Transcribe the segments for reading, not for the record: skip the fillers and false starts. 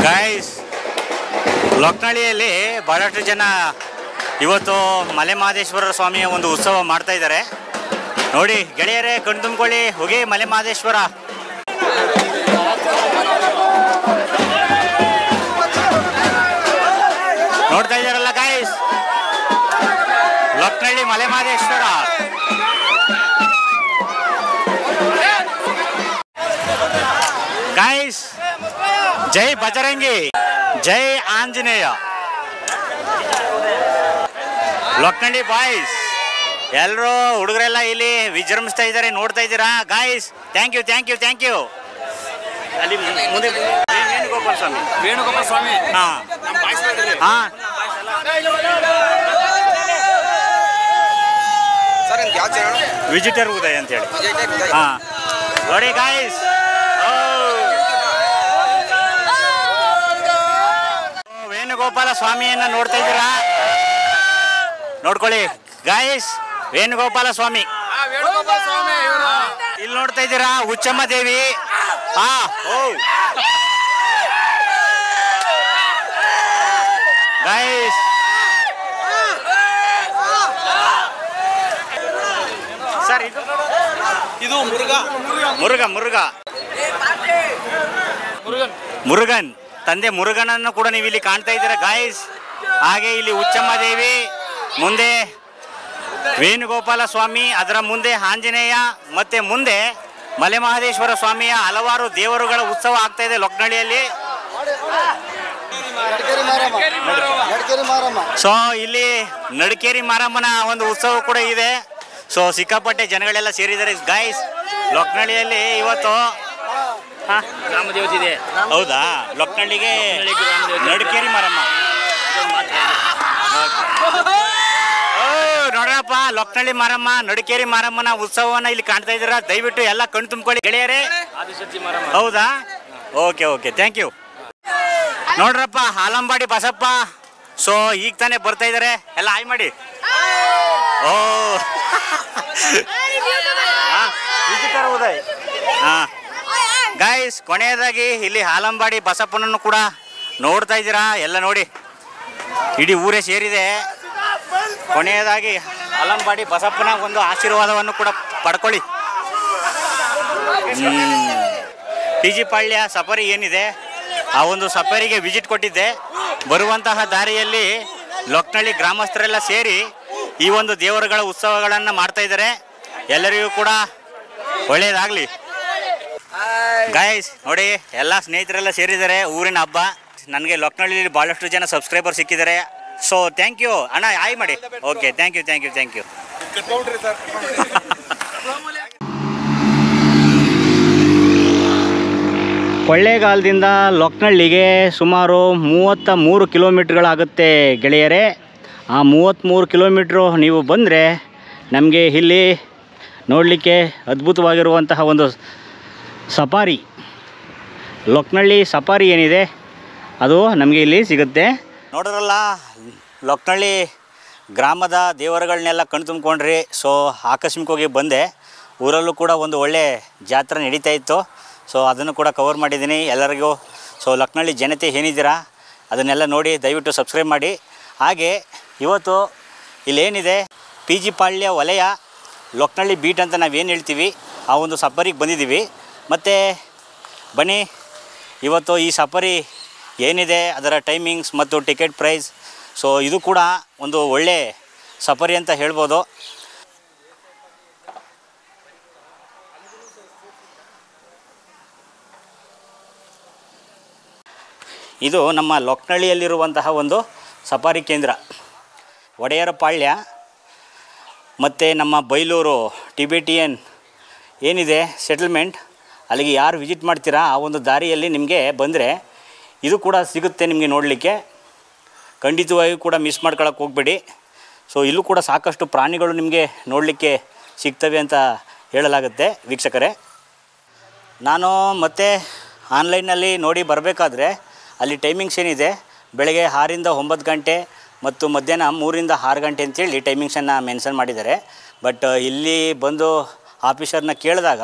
Guys, ಲೊಕ್ನಳ್ಳಿಯಲ್ಲಿ ಬಹಳಷ್ಟು ಜನ ಇವತ್ತು ಮಲೆಮಹದೇಶ್ವರ ಸ್ವಾಮಿಯ ಒಂದು ಉತ್ಸವ ಮಾಡ್ತಾ ಇದ್ದಾರೆ. ನೋಡಿ ಗೆಳೆಯರೇ, ಕಣ್ ತುಂಬಿಕೊಳ್ಳಿ, ಹೋಗಿ ಮಲೆಮಹದೇಶ್ವರ. ನೋಡ್ತಾ ಇದ್ದಾರಲ್ಲ ಗಾಯ್ಸ್, ಲೊಕ್ನಳ್ಳಿ ಮಲೆಮಹದೇಶ್ವರ. ಗಾಯ್ಸ್, ಜೈ ಬಜರಂಗಿ, ಜೈ ಆಂಜನೇಯ. ಲೊಕ್ನಳ್ಳಿ ಬಾಯ್ಸ್ ಎಲ್ಲರೂ ಹುಡುಗರೆಲ್ಲ ಇಲ್ಲಿ ವಿಜೃಂಭಿಸ್ತಾ ಇದ್ದಾರೆ, ನೋಡ್ತಾ ಇದ್ದೀರಾ guys. Thank you thank you thank you. ಅಲ್ಲಿ ಮುಂದೆ ವೇಣುಗೋಪಾಲ ಸ್ವಾಮಿ. ಹಾಂ ಹಾಂ, ವಿಜಿಟರ್ ಉದಯ್ ಅಂತೇಳಿ. ಹಾಂ ನೋಡಿ ಗಾಯ್ಸ್, ವೇಣುಗೋಪಾಲ ಸ್ವಾಮಿಯನ್ನ ನೋಡ್ತಾ ಇದ್ದೀರಾ, ನೋಡ್ಕೊಳ್ಳಿ ಗಾಯ್ಸ್. ವೇಣುಗೋಪಾಲ ಸ್ವಾಮಿ ಇಲ್ಲಿ ನೋಡ್ತಾ ಇದ್ದೀರಾ, ಹುಚ್ಚಮ್ಮ ದೇವಿ. ಗಾಯ್ಸ್, ಸರ್ ಇದು ಮುರುಗನ್ ತಂದೆ ಮುರುಗನನ್ನು ಕೂಡ ನೀವು ಇಲ್ಲಿ ಕಾಣ್ತಾ ಇದ್ದೀರಾ ಗಾಯ್ಸ್. ಹಾಗೆ ಇಲ್ಲಿ ಹುಚ್ಚಮ್ಮ ದೇವಿ, ಮುಂದೆ ವೇಣುಗೋಪಾಲ ಸ್ವಾಮಿ, ಅದರ ಮುಂದೆ ಆಂಜನೇಯ, ಮತ್ತೆ ಮುಂದೆ ಮಲೆಮಹದೇಶ್ವರ ಸ್ವಾಮಿಯ ಹಲವಾರು ದೇವರುಗಳ ಉತ್ಸವ ಆಗ್ತಾ ಇದೆ ಲೊಕ್ನಳ್ಳಿಯಲ್ಲಿ. ಸೊ ಇಲ್ಲಿ ನಡಕೇರಿ ಮಾರಮ್ಮನ ಒಂದು ಉತ್ಸವ ಕೂಡ ಇದೆ. ಸೊ ಸಿಕ್ಕಾಪಟ್ಟೆ ಜನಗಳೆಲ್ಲ ಸೇರಿದ್ದಾರೆ ಗಾಯ್ಸ್ ಲೊಕ್ನಳ್ಳಿಯಲ್ಲಿ ಇವತ್ತು. ಇದೆ ಹೌದಾ, ಲೊಕ್ನಳ್ಳಿಗೆ ನಡಕೇರಿ ಮಾರಮ್ಮ. ನೋಡ್ರಪ್ಪ, ಲೊಕ್ನಳ್ಳಿ ಮಾರಮ್ಮ, ನಡಕೇರಿ ಮಾರಮ್ಮನ ಉತ್ಸವವನ್ನ ಇಲ್ಲಿ ಕಾಣ್ತಾ ಇದ್ದೀರಾ. ದಯವಿಟ್ಟು ಎಲ್ಲ ಕಣ್ ತುಂಬಿಕೊಳ್ಳಿ ಗೆಳೆಯರೇ. ಹೌದಾ, ಓಕೆ ಓಕೆ, ಥ್ಯಾಂಕ್ ಯು. ನೋಡ್ರಪ್ಪ, ಹಾಲಂಬಾಡಿ ಬಸಪ್ಪ. ಸೊ ಈಗ ತಾನೇ ಬರ್ತಾ ಇದ್ದಾರೆ, ಎಲ್ಲ ಆಯ್ ಮಾಡಿ. ಓ ವಿಜಿಟರ್ ಉದಯ್. ಹಾಂ ಗಾಯ್ಸ್, ಕೊನೆಯದಾಗಿ ಇಲ್ಲಿ ಹಾಲಂಬಾಡಿ ಬಸಪ್ಪನನ್ನು ಕೂಡ ನೋಡ್ತಾ ಇದ್ದೀರಾ, ಎಲ್ಲ ನೋಡಿ ಇಡೀ ಊರೇ ಸೇರಿದೆ. ಕೊನೆಯದಾಗಿ ಹಾಲಂಬಾಡಿ ಬಸಪ್ಪನ ಒಂದು ಆಶೀರ್ವಾದವನ್ನು ಕೂಡ ಪಡ್ಕೊಳ್ಳಿ. ಟಿ ಜಿ ಪಾಳ್ಯ ಸಫಾರಿ ಏನಿದೆ, ಆ ಒಂದು ಸಫಾರಿಗೆ ವಿಸಿಟ್ ಕೊಟ್ಟಿದ್ದೆ. ಬರುವಂತಹ ದಾರಿಯಲ್ಲಿ ಲೊಕ್ನಳ್ಳಿ ಗ್ರಾಮಸ್ಥರೆಲ್ಲ ಸೇರಿ ಈ ಒಂದು ದೇವರುಗಳ ಉತ್ಸವಗಳನ್ನು ಮಾಡ್ತಾ ಇದ್ದಾರೆ. ಎಲ್ಲರಿಗೂ ಕೂಡ ಒಳ್ಳೆಯದಾಗಲಿ ಗಾಯ್ಸ್. ನೋಡಿ ಎಲ್ಲ ಸ್ನೇಹಿತರೆಲ್ಲ ಸೇರಿದ್ದಾರೆ, ಊರಿನ ಹಬ್ಬ. ನನಗೆ ಲೊಕ್ನಳ್ಳಿಯಲ್ಲಿ ಭಾಳಷ್ಟು ಜನ ಸಬ್ಸ್ಕ್ರೈಬರ್ ಸಿಕ್ಕಿದ್ದಾರೆ. ಸೊ ಥ್ಯಾಂಕ್ ಯು ಅಣ್ಣ, ಆಯ್ ಮಾಡಿ. Okay, thank you thank you thank you. ಕೊಳ್ಳೇಗಾಲದಿಂದ ಲೊಕ್ನಳ್ಳಿಗೆ ಸುಮಾರು 33 ಕಿಲೋಮೀಟ್ರ್ಗಳಾಗುತ್ತೆ ಗೆಳೆಯರೇ. ಆ 33 ಕಿಲೋಮೀಟ್ರು ನೀವು ಬಂದರೆ ನಮಗೆ ಇಲ್ಲಿ ನೋಡಲಿಕ್ಕೆ ಅದ್ಭುತವಾಗಿರುವಂತಹ ಒಂದು ಸಫಾರಿ, ಲೊಕ್ನಳ್ಳಿ ಸಫಾರಿ ಏನಿದೆ ಅದು ನಮಗೆ ಇಲ್ಲಿ ಸಿಗುತ್ತೆ. ನೋಡಿದ್ರಲ್ಲ, ಲೊಕ್ನಳ್ಳಿ ಗ್ರಾಮದ ದೇವರುಗಳನ್ನೆಲ್ಲ ಕಣ್ ತುಂಬಿಕೊಂಡ್ರಿ. ಸೊ ಆಕಸ್ಮಿಕವಾಗಿ ಬಂದೆ, ಊರಲ್ಲೂ ಕೂಡ ಒಂದು ಒಳ್ಳೆ ಜಾತ್ರೆ ನಡೀತಾ ಇತ್ತು. ಸೊ ಅದನ್ನು ಕೂಡ ಕವರ್ ಮಾಡಿದ್ದೀನಿ ಎಲ್ಲರಿಗೂ. ಸೊ ಲೊಕ್ನಳ್ಳಿ ಜನತೆ ಏನಿದ್ದೀರಾ ಅದನ್ನೆಲ್ಲ ನೋಡಿ ದಯವಿಟ್ಟು ಸಬ್ಸ್ಕ್ರೈಬ್ ಮಾಡಿ. ಹಾಗೆ ಇವತ್ತು ಇಲ್ಲೇನಿದೆ ಪಿ ಜಿ ಪಾಳ್ಯ ವಲಯ ಲೊಕ್ನಳ್ಳಿ ಬೀಟ್ ಅಂತ ನಾವೇನು ಹೇಳ್ತೀವಿ, ಆ ಒಂದು ಸಫಾರಿಗೆ ಬಂದಿದ್ದೀವಿ. ಮತ್ತು ಬನ್ನಿ, ಇವತ್ತು ಈ ಸಫಾರಿ ಏನಿದೆ ಅದರ ಟೈಮಿಂಗ್ಸ್ ಮತ್ತು ಟಿಕೆಟ್ ಪ್ರೈಸ್, ಸೊ ಇದು ಕೂಡ ಒಂದು ಒಳ್ಳೆ ಸಫಾರಿ ಅಂತ ಹೇಳ್ಬೋದು. ಇದು ನಮ್ಮ ಲೊಕ್ನಳ್ಳಿಯಲ್ಲಿರುವಂತಹ ಒಂದು ಸಫಾರಿ ಕೇಂದ್ರ. ಒಡೆಯರ ಪಾಳ್ಯ ಮತ್ತು ನಮ್ಮ ಬೈಲೂರು ಟಿಬೆಟಿಯನ್ ಏನಿದೆ ಸೆಟಲ್ಮೆಂಟ್, ಅಲ್ಲಿಗೆ ಯಾರು ವಿಸಿಟ್ ಮಾಡ್ತೀರಾ ಆ ಒಂದು ದಾರಿಯಲ್ಲಿ ನಿಮಗೆ ಬಂದರೆ ಇದು ಕೂಡ ಸಿಗುತ್ತೆ ನಿಮಗೆ ನೋಡಲಿಕ್ಕೆ. ಖಂಡಿತವಾಗಿಯೂ ಕೂಡ ಮಿಸ್ ಮಾಡ್ಕೊಳ್ಳೋಕೆ ಹೋಗಬೇಡಿ. ಸೊ ಇಲ್ಲೂ ಕೂಡ ಸಾಕಷ್ಟು ಪ್ರಾಣಿಗಳು ನಿಮಗೆ ನೋಡಲಿಕ್ಕೆ ಸಿಗ್ತವೆ ಅಂತ ಹೇಳಲಾಗುತ್ತೆ ವೀಕ್ಷಕರೇ. ನಾನು ಮತ್ತೆ ಆನ್ಲೈನಲ್ಲಿ ನೋಡಿ ಬರಬೇಕಾದ್ರೆ ಅಲ್ಲಿ ಟೈಮಿಂಗ್ಸ್ ಏನಿದೆ, ಬೆಳಗ್ಗೆ 6ರಿಂದ 9 ಗಂಟೆ ಮತ್ತು ಮಧ್ಯಾಹ್ನ 3ರಿಂದ 6 ಗಂಟೆ ಅಂತೇಳಿ ಟೈಮಿಂಗ್ಸನ್ನು ಮೆನ್ಷನ್ ಮಾಡಿದ್ದಾರೆ. ಬಟ್ ಇಲ್ಲಿ ಬಂದು ಆಫೀಸರ್ನ ಕೇಳಿದಾಗ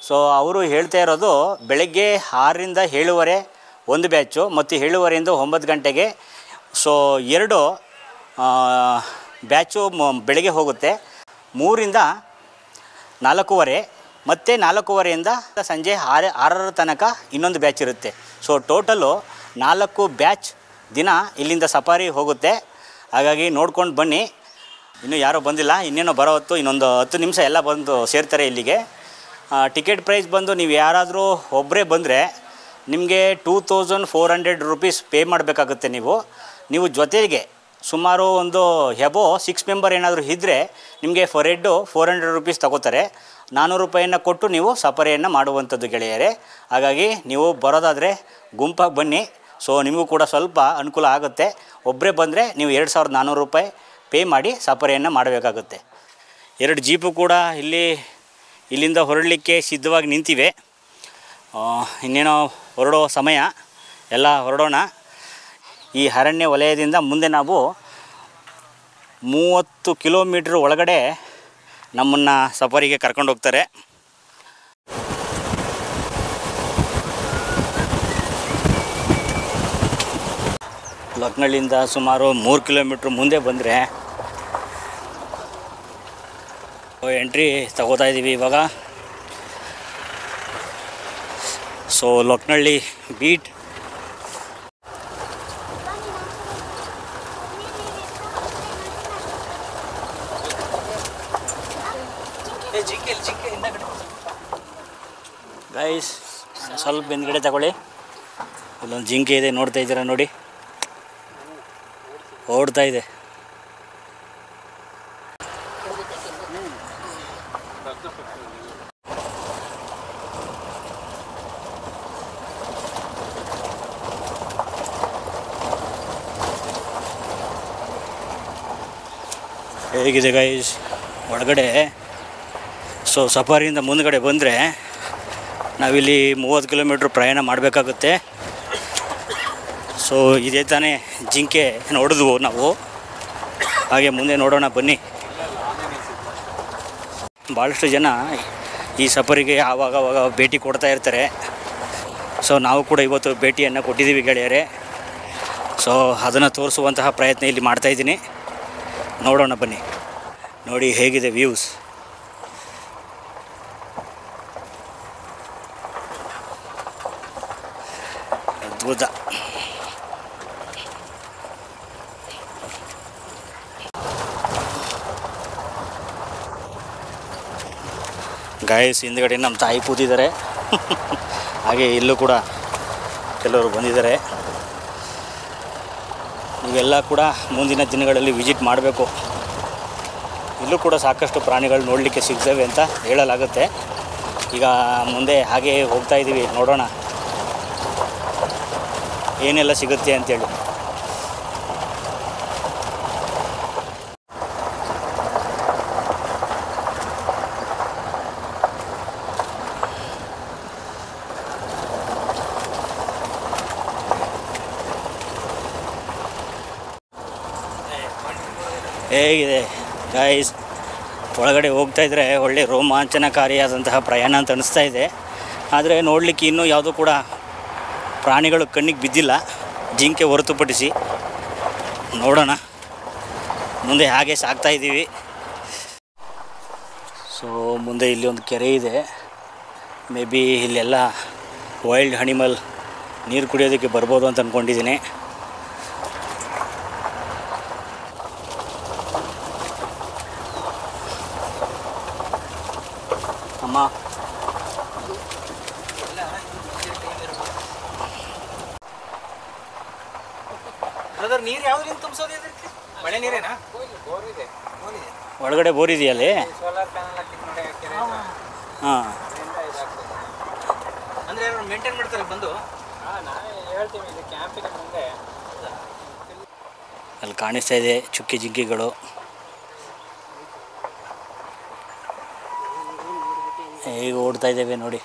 ಸೊ ಅವರು ಹೇಳ್ತಾ ಇರೋದು ಬೆಳಗ್ಗೆ 6ರಿಂದ 7:30, ಒಂದು ಬ್ಯಾಚು, ಮತ್ತು 7:30ಯಿಂದ 9 ಗಂಟೆಗೆ. ಸೊ 2 ಬ್ಯಾಚು ಬೆಳಗ್ಗೆ ಹೋಗುತ್ತೆ. 3ರಿಂದ 4:15 ಮತ್ತು 4:15ಯಿಂದ ಸಂಜೆ 6 ತನಕ ಇನ್ನೊಂದು ಬ್ಯಾಚ್ ಇರುತ್ತೆ. ಸೊ ಟೋಟಲು 4 ಬ್ಯಾಚ್ ದಿನ ಇಲ್ಲಿಂದ ಸಫಾರಿ ಹೋಗುತ್ತೆ. ಹಾಗಾಗಿ ನೋಡ್ಕೊಂಡು ಬನ್ನಿ. ಇನ್ನೂ ಯಾರೂ ಬಂದಿಲ್ಲ, ಇನ್ನೇನೋ ಬರೋ ಹೊತ್ತು, ಇನ್ನೊಂದು 10 ನಿಮಿಷ ಎಲ್ಲ ಬಂದು ಸೇರ್ತಾರೆ ಇಲ್ಲಿಗೆ. ಟಿಕೆಟ್ ಪ್ರೈಸ್ ಬಂದು ನೀವು ಯಾರಾದರೂ ಒಬ್ಬರೇ ಬಂದರೆ ನಿಮಗೆ 2400 ರೂಪೀಸ್ ಪೇ ಮಾಡಬೇಕಾಗುತ್ತೆ. ನೀವು ಜೊತೆಗೆ ಸುಮಾರು ಒಂದು ಎಬೋ 6 ಮೆಂಬರ್ ಏನಾದರೂ ಇದ್ದರೆ ನಿಮಗೆ ಫರ್ ಹೆಡ್ಡು 400 ರೂಪೀಸ್ ತಗೋತಾರೆ. 400 ರೂಪಾಯಿಯನ್ನು ಕೊಟ್ಟು ನೀವು ಸಫಾರಿಯನ್ನು ಮಾಡುವಂಥದ್ದು ಗೆಳೆಯರೇ. ಹಾಗಾಗಿ ನೀವು ಬರೋದಾದರೆ ಗುಂಪಾಗಿ ಬನ್ನಿ. ಸೊ ನಿಮಗೂ ಕೂಡ ಸ್ವಲ್ಪ ಅನುಕೂಲ ಆಗುತ್ತೆ. ಒಬ್ಬರೇ ಬಂದರೆ ನೀವು 2400 ರೂಪಾಯಿ ಪೇ ಮಾಡಿ ಸಫಾರಿಯನ್ನು ಮಾಡಬೇಕಾಗುತ್ತೆ. 2 ಜೀಪು ಕೂಡ ಇಲ್ಲಿಂದ ಹೊರಡಲಿಕ್ಕೆ ಸಿದ್ಧವಾಗಿ ನಿಂತಿವೆ. ಇನ್ನೇನೋ ಹೊರಡೋ ಸಮಯ, ಎಲ್ಲ ಹೊರಡೋಣ. ಈ ಅರಣ್ಯ ವಲಯದಿಂದ ಮುಂದೆ ನಾವು 30 ಕಿಲೋಮೀಟ್ರ್ ಒಳಗಡೆ ನಮ್ಮನ್ನು ಸಫಾರಿಗೆ ಕರ್ಕೊಂಡು ಹೋಗ್ತಾರೆ. ಲಕ್ನಳ್ಳಿಯಿಂದ ಸುಮಾರು 3 ಕಿಲೋಮೀಟ್ರ್ ಮುಂದೆ ಬಂದರೆ ಎಂಟ್ರಿ ತಗೋತಾ ಇದ್ದೀವಿ ಇವಾಗ. So ಲಕ್ನಳ್ಳಿ beet. ಗೈಸ್ ಸ್ವಲ್ಪ ಹಿಂದ್ಗಡೆ ತಗೊಳ್ಳಿ. ಇಲ್ಲೊಂದು ಜಿಂಕೆ ಇದೆ, ನೋಡ್ತಾ ಇದ್ದೀರಾ ನೋಡಿ, ಓಡ್ತಾ ಇದೆ. ಹೇಗಿದೆ ಗೈಸ್ ಒಳಗಡೆ? ಸೊ ಸಫಾರಿಯಿಂದ ಮುಂದ್ಗಡೆ ಬಂದರೆ ನಾವಿಲ್ಲಿ 30 ಕಿಲೋಮೀಟ್ರ್ ಪ್ರಯಾಣ ಮಾಡಬೇಕಾಗುತ್ತೆ. ಸೊ ಇದೇ ತಾನೇ ಜಿಂಕೆ ನೋಡಿದ್ವು ನಾವು. ಹಾಗೆ ಮುಂದೆ ನೋಡೋಣ ಬನ್ನಿ. ಭಾಳಷ್ಟು ಜನ ಈ ಸಫಾರಿಗೆ ಆವಾಗವಾಗ ಭೇಟಿ ಕೊಡ್ತಾ ಇರ್ತಾರೆ. ಸೊ ನಾವು ಕೂಡ ಇವತ್ತು ಭೇಟಿಯನ್ನು ಕೊಟ್ಟಿದ್ದೀವಿ ಗೆಳೆಯರೇ. ಸೊ ಅದನ್ನು ತೋರಿಸುವಂತಹ ಪ್ರಯತ್ನ ಇಲ್ಲಿ ಮಾಡ್ತಾಯಿದ್ದೀನಿ. ನೋಡೋಣ ಬನ್ನಿ. ನೋಡಿ ಹೇಗಿದೆ ವ್ಯೂಸ್. ಅದ್ಭುತ. ಗಾಯಸ್ ಹಿಂದ್ಗಡೆ ನಮ್ಮ ತಾಯಿ ಕೂತಿದ್ದಾರೆ. ಹಾಗೆ ಇಲ್ಲೂ ಕೂಡ ಕೆಲವರು ಬಂದಿದ್ದಾರೆ. ನೀವೆಲ್ಲ ಕೂಡ ಮುಂದಿನ ದಿನಗಳಲ್ಲಿ ವಿಸಿಟ್ ಮಾಡಬೇಕು. ಇಲ್ಲೂ ಕೂಡ ಸಾಕಷ್ಟು ಪ್ರಾಣಿಗಳು ನೋಡಲಿಕ್ಕೆ ಸಿಗ್ತವೆ ಅಂತ ಹೇಳಲಾಗುತ್ತೆ. ಈಗ ಮುಂದೆ ಹಾಗೆ ಹೋಗ್ತಾ ಇದ್ದೀವಿ, ನೋಡೋಣ ಏನೆಲ್ಲ ಸಿಗುತ್ತೆ ಅಂತೇಳಿ. ಹೇಗಿದೆ ಗಾಯ್ಸ್? ಒಳಗಡೆ ಹೋಗ್ತಾ ಇದ್ದರೆ ಒಳ್ಳೆ ರೋಮಾಂಚನಕಾರಿಯಾದಂತಹ ಪ್ರಯಾಣ ಅಂತ ಅನಿಸ್ತಾ ಇದೆ. ಆದರೆ ನೋಡಲಿಕ್ಕೆ ಇನ್ನೂ ಯಾವುದೂ ಕೂಡ ಪ್ರಾಣಿಗಳು ಕಣ್ಣಿಗೆ ಬಿದ್ದಿಲ್ಲ, ಜಿಂಕೆ ಹೊರತುಪಡಿಸಿ. ನೋಡೋಣ ಮುಂದೆ ಹಾಗೆ ಸಾಗ್ತಾ ಇದ್ದೀವಿ. ಸೊ ಮುಂದೆ ಇಲ್ಲಿ ಒಂದು ಕೆರೆ ಇದೆ. ಮೇ ಬಿ ಇಲ್ಲೆಲ್ಲ ವೈಲ್ಡ್ ಅನಿಮಲ್ ನೀರು ಕುಡಿಯೋದಕ್ಕೆ ಬರ್ಬೋದು ಅಂತ ಅಂದ್ಕೊಂಡಿದ್ದೀನಿ. ಅಮ್ಮ ಬ್ರದರ್, ನೀರು ಯಾವ್ದ್ರಿಂದ ತುಂಬಿಸೋದು? ಮಳೆ ನೀರೇನಾ? ಒಳಗಡೆ ಬೋರ್ ಇದೆಯಲ್ಲಿ. ಸೋಲಾರ್ ಪ್ಯಾನಲ್ ಹಾಕಿದ್ದು ನೋಡಿ ಕೆರೆ. ಹಾಂ, ಅಂದರೆ ಯಾರು ಮೇಂಟೈನ್ ಮಾಡ್ತಾರೆ ಬಂದು? ನಾನೇ ಹೇಳ್ತೀವಿ, ಇದು ಕ್ಯಾಂಪಿನ ಮುಂದೆ ಅಲ್ಲಿ ಕಾಣಿಸ್ತಾ ಇದೆ ಚುಕ್ಕಿ ಜಿಂಕೆಗಳು. ಹೇಗೆ ಓಡ್ತಾ ಇದ್ದೇವೆ ನೋಡಿ.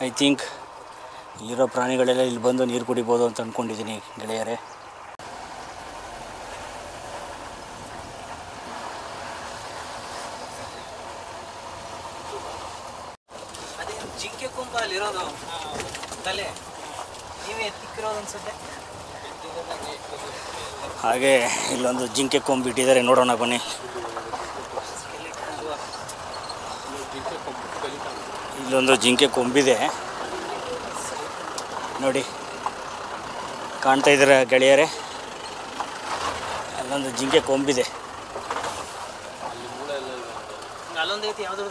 ಐ ಥಿಂಕ್ ಇಲ್ಲಿರೋ ಪ್ರಾಣಿಗಳೆಲ್ಲ ಇಲ್ಲಿ ಬಂದು ನೀರು ಕುಡಿಬೋದು ಅಂತ ಅಂದ್ಕೊಂಡಿದ್ದೀನಿ ಗೆಳೆಯರೇ. ಜಿಂಕೆ ಕೊಂಬ ಅಲ್ಲಿರೋದು ತಲೆ ನೀವೇ ಎತ್ತಿಕ್ಕಿರೋದು ಅನ್ಸುತ್ತೆ. ಹಾಗೆ ಇಲ್ಲೊಂದು ಜಿಂಕೆ ಕೊಂಬು ಇಟ್ಟಿದ್ದಾರೆ, ನೋಡೋಣ ಬನ್ನಿ. ಇಲ್ಲೊಂದು ಜಿಂಕೆ ಕೊಂಬಿದೆ ನೋಡಿ, ಕಾಣ್ತಾ ಇದ್ದೀರಾ ಗೆಳೆಯರೇ? ಅಲ್ಲೊಂದು ಜಿಂಕೆ ಕೊಂಬಿದೆ. ಅಲ್ಲೊಂದೈತಿ ಯಾವ್ದು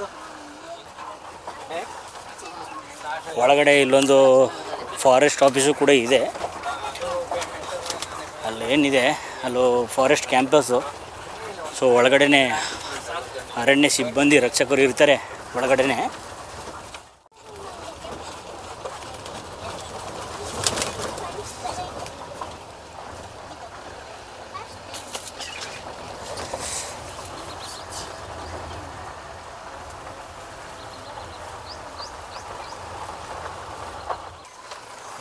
ಒಳಗಡೆ ಇಲ್ಲೊಂದು ಫಾರೆಸ್ಟ್ ಆಫೀಸು ಕೂಡ ಇದೆ. ಅಲ್ಲೇನಿದೆ ಅಲ್ಲೂ ಫಾರೆಸ್ಟ್ ಕ್ಯಾಂಪಸ್ಸು. ಸೊ ಒಳಗಡೆ ಅರಣ್ಯ ಸಿಬ್ಬಂದಿ ರಕ್ಷಕರು ಇರ್ತಾರೆ ಒಳಗಡೆ.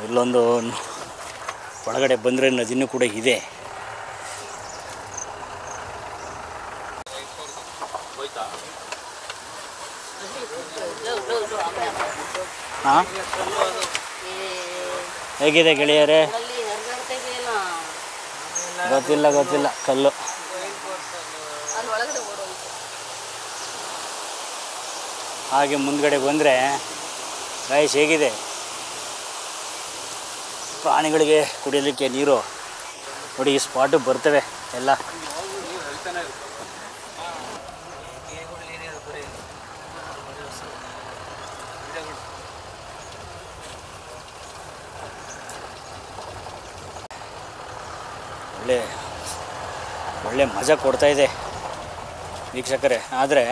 ಇಲ್ಲೊಂದು ಒಳಗಡೆ ಬಂದರೆ ನದಿನೂ ಕೂಡ ಇದೆ. ಹಾಂ, ಹೇಗಿದೆ ಗೆಳೆಯರೇ? ಗೊತ್ತಿಲ್ಲ ಕಲ್ಲು. ಹಾಗೆ ಮುಂದ್ಗಡೆ ಬಂದರೆ ರೈಸ್ ಹೇಗಿದೆ? ಪ್ರಾಣಿಗಳಿಗೆ ಕುಡಿಯಲಿಕ್ಕೆ ನೀರು ನೋಡಿ, ಈ ಸ್ಪಾಟು ಬರ್ತವೆ ಎಲ್ಲ. ಒಳ್ಳೆ ಮಜಾ ಕೊಡ್ತಾಯಿದೆ ವೀಕ್ಷಕರೇ. ಆದರೆ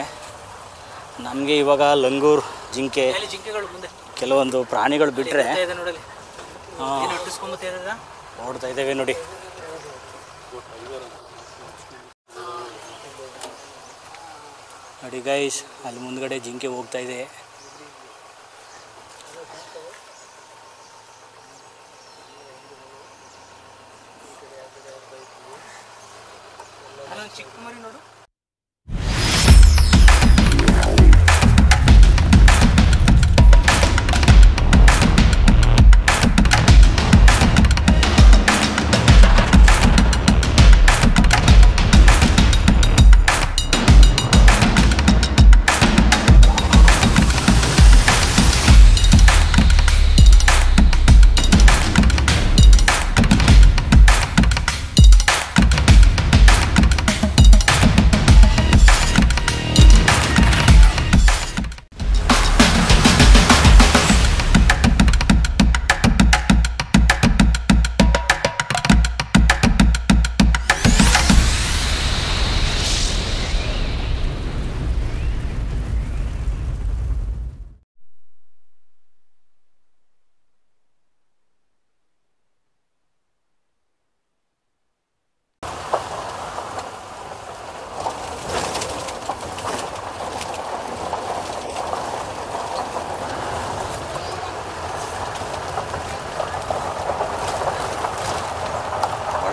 ನಮಗೆ ಇವಾಗ ಲಂಗೂರ್ ಜಿಂಕೆ ಕೆಲವೊಂದು ಪ್ರಾಣಿಗಳು ಬಿಟ್ಟರೆ ನೋಡ್ತಾ ಇದ್ದೇವೆ ನೋಡಿ. ನೋಡಿ ಗೈಸ್, ಅಲ್ಲಿ ಮುಂದ್ಗಡೆ ಜಿಂಕೆ ಹೋಗ್ತಾ ಇದೆ. ಚಿಕ್ಕ ಮರಿ ನೋಡು.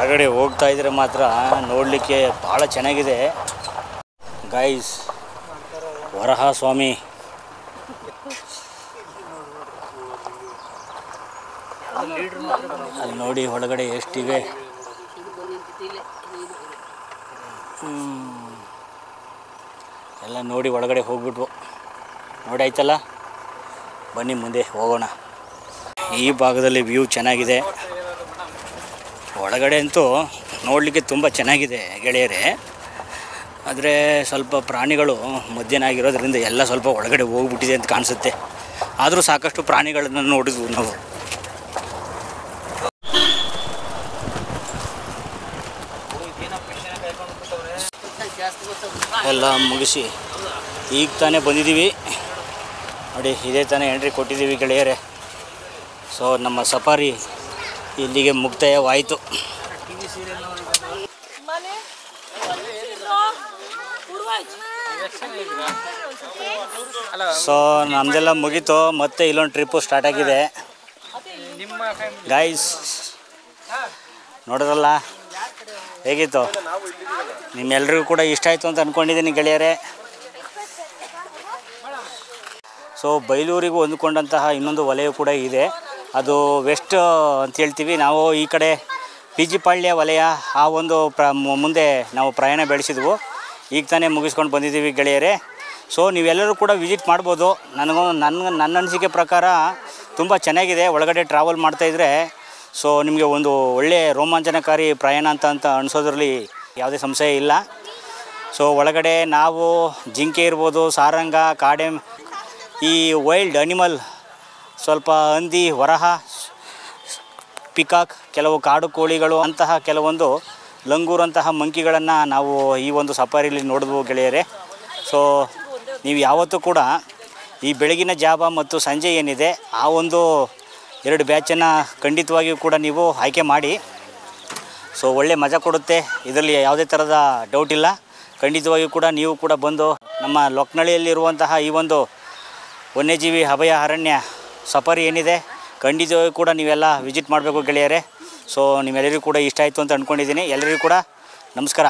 ಹೊರಗಡೆ ಹೋಗ್ತಾ ಇದ್ರೆ ಮಾತ್ರ ನೋಡಲಿಕ್ಕೆ ಭಾಳ ಚೆನ್ನಾಗಿದೆ ಗೈಸ್. ವರಹ ಸ್ವಾಮಿ ಅಲ್ಲಿ ನೋಡಿ ಒಳಗಡೆ ಎಷ್ಟಿವೆ. ಎಲ್ಲ ನೋಡಿ ಒಳಗಡೆ ಹೋಗ್ಬಿಟ್ವು. ನೋಡಿ ಆಯ್ತಲ್ಲ, ಬನ್ನಿ ಮುಂದೆ ಹೋಗೋಣ. ಈ ಭಾಗದಲ್ಲಿ ವ್ಯೂ ಚೆನ್ನಾಗಿದೆ. ಒಳಗಡೆ ಅಂತೂ ನೋಡಲಿಕ್ಕೆ ತುಂಬ ಚೆನ್ನಾಗಿದೆ ಗೆಳೆಯರೇ. ಆದರೆ ಸ್ವಲ್ಪ ಪ್ರಾಣಿಗಳು ಮಧ್ಯಾಹ್ನ ಆಗಿರೋದ್ರಿಂದ ಎಲ್ಲ ಸ್ವಲ್ಪ ಒಳಗಡೆ ಹೋಗ್ಬಿಟ್ಟಿದೆ ಅಂತ ಕಾಣಿಸುತ್ತೆ. ಆದರೂ ಸಾಕಷ್ಟು ಪ್ರಾಣಿಗಳನ್ನು ನೋಡಿದ್ವು ನಾವು. ಎಲ್ಲ ಮುಗಿಸಿ ಈಗ ತಾನೇ ಬಂದಿದ್ದೀವಿ ನೋಡಿ. ಇದೇ ತಾನೇ ಎಂಟ್ರಿ ಕೊಟ್ಟಿದ್ದೀವಿ ಗೆಳೆಯರೇ. ಸೊ ನಮ್ಮ ಸಫಾರಿ ಇಲ್ಲಿಗೆ ಮುಕ್ತಾಯವಾಯಿತು. ಅಲ್ಲ ಸೊ ನಮ್ಮದೆಲ್ಲ ಮುಗೀತು, ಮತ್ತೆ ಇಲ್ಲೊಂದು ಟ್ರಿಪ್ಪು ಸ್ಟಾರ್ಟ್ ಆಗಿದೆ ನಿಮ್ಮ ಫ್ಯಾಮಿಲಿ ಗೈಸ್. ನೋಡೋದಲ್ಲ ಹೇಗಿತ್ತು? ನಿಮ್ಮೆಲ್ರಿಗೂ ಕೂಡ ಇಷ್ಟ ಆಯಿತು ಅಂತ ಅಂದ್ಕೊಂಡಿದ್ದೀನಿ ಗೆಳೆಯರೇ. ಸೊ ಬೈಲೂರಿಗೂ ಹೊಂದ್ಕೊಂಡಂತಹ ಇನ್ನೊಂದು ವಲಯ ಕೂಡ ಇದೆ, ಅದು ವೆಸ್ಟ್ ಅಂತ ಹೇಳ್ತೀವಿ ನಾವು. ಈ ಕಡೆ ಪಿ ಜಿ ಪಾಳ್ಯ ವಲಯ, ಆ ಒಂದು ಮುಂದೆ ನಾವು ಪ್ರಯಾಣ ಬೆಳೆಸಿದ್ವು. ಈಗ ತಾನೇ ಮುಗಿಸ್ಕೊಂಡು ಬಂದಿದ್ದೀವಿ ಗೆಳೆಯರೇ. ಸೊ ನೀವೆಲ್ಲರೂ ಕೂಡ ವಿಸಿಟ್ ಮಾಡ್ಬೋದು. ನನ್ನ ಅನಿಸಿಕೆ ಪ್ರಕಾರ ತುಂಬ ಚೆನ್ನಾಗಿದೆ. ಒಳಗಡೆ ಟ್ರಾವೆಲ್ ಮಾಡ್ತಾಯಿದ್ರೆ ಸೊ ನಿಮಗೆ ಒಂದು ಒಳ್ಳೆಯ ರೋಮಾಂಚನಕಾರಿ ಪ್ರಯಾಣ ಅಂತ ಅನಿಸೋದ್ರಲ್ಲಿ ಯಾವುದೇ ಸಂಶಯ ಇಲ್ಲ. ಸೊ ಒಳಗಡೆ ನಾವು ಜಿಂಕೆ ಇರ್ಬೋದು, ಸಾರಂಗ, ಕಾಡೆ, ಈ ವೈಲ್ಡ್ ಅನಿಮಲ್, ಸ್ವಲ್ಪ ಹಂದಿ, ವರಹ, ಪಿಕಾಕ್, ಕೆಲವು ಕಾಡು ಕೋಳಿಗಳು, ಅಂತಹ ಕೆಲವೊಂದು ಲಂಗೂರಂತಹ ಮಂಕಿಗಳನ್ನು ನಾವು ಈ ಒಂದು ಸಫಾರಿಯಲ್ಲಿ ನೋಡಿದ್ವು ಗೆಳೆಯರೇ. ಸೊ ನೀವು ಯಾವತ್ತೂ ಕೂಡ ಈ ಬೆಳಗಿನ ಜಾವ ಮತ್ತು ಸಂಜೆ ಏನಿದೆ ಆ ಒಂದು 2 ಬ್ಯಾಚನ್ನು ಖಂಡಿತವಾಗಿಯೂ ಕೂಡ ನೀವು ಆಯ್ಕೆ ಮಾಡಿ. ಸೊ ಒಳ್ಳೆ ಮಜಾ ಕೊಡುತ್ತೆ, ಇದರಲ್ಲಿ ಯಾವುದೇ ಥರದ ಡೌಟ್ ಇಲ್ಲ. ಖಂಡಿತವಾಗಿಯೂ ಕೂಡ ನೀವು ಕೂಡ ಬಂದು ನಮ್ಮ ಲೊಕ್ನಳ್ಳಿಯಲ್ಲಿರುವಂತಹ ಈ ಒಂದು ವನ್ಯಜೀವಿ ಅಭಯಾರಣ್ಯ ಸಫಾರಿ ಏನಿದೆ ಖಂಡಿತವಾಗಿಯೂ ಕೂಡ ನೀವೆಲ್ಲ ವಿಸಿಟ್ ಮಾಡಬೇಕು ಗೆಳೆಯರೇ. ಸೊ ನಿಮ್ಮೆಲ್ಲರಿಗೂ ಕೂಡ ಇಷ್ಟ ಆಯಿತು ಅಂತ ಅಂದ್ಕೊಂಡಿದ್ದೀನಿ. ಎಲ್ಲರಿಗೂ ಕೂಡ ನಮಸ್ಕಾರ.